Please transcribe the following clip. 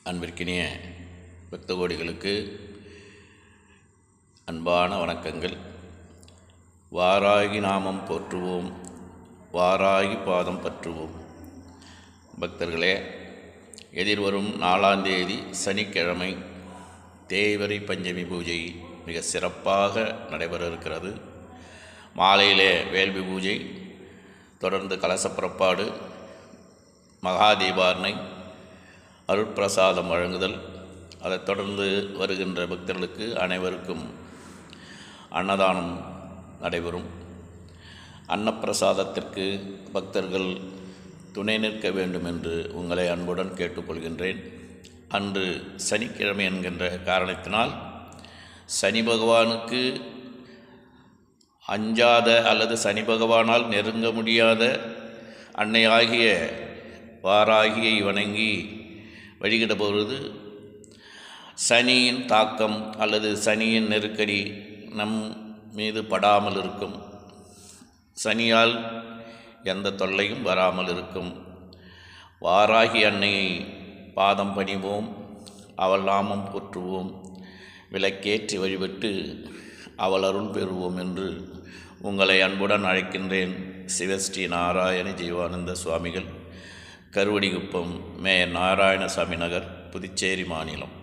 அன்பிற்கினிய பக்த கோடிகளுக்கு அன்பான வணக்கங்கள். வாராகி நாமம் போற்றுவோம், வாராகி பாதம் பற்றுவோம். பக்தர்களே, எதிர்வரும் 4ஆம் தேதி சனிக்கிழமை தேய்பிறை பஞ்சமி பூஜை மிக சிறப்பாக நடைபெற இருக்கிறது. மாலையிலே வேள்வி பூஜை, தொடர்ந்து கலச புறப்பாடு, மகா தீபாரணை, அருட்பிரசாதம் வழங்குதல், அதைத் தொடர்ந்து வருகின்ற பக்தர்களுக்கு அனைவருக்கும் அன்னதானம் நடைபெறும். அன்னப்பிரசாதத்திற்கு பக்தர்கள் துணை நிற்க வேண்டும் என்று உங்களை அன்புடன் கேட்டுக்கொள்கின்றேன். அன்று சனிக்கிழமை என்கின்ற காரணத்தினால் சனி பகவானுக்கு அஞ்சாத அல்லது சனி பகவானால் நெருங்க முடியாத அன்னையாகிய வாராகியை வணங்கி வழிகிட பொழுது சனியின் தாக்கம் அல்லது சனியின் நெருக்கடி நம் மீது படாமல் இருக்கும், சனியால் எந்த தொல்லையும் வராமல் இருக்கும். வாராகி அன்னையை பாதம் பணிவோம், அவள் நாமம் போற்றுவோம், விளக்கேற்றி வழிபட்டு அவள் அருள் பெறுவோம் என்று உங்களை அன்புடன் அழைக்கின்றேன். சிவஸ்ரீ நாராயண ஜீவானந்த சுவாமிகள், கருவடிகுப்பம், மே. நாராயணசாமி நகர், புதுச்சேரி மாநிலம்.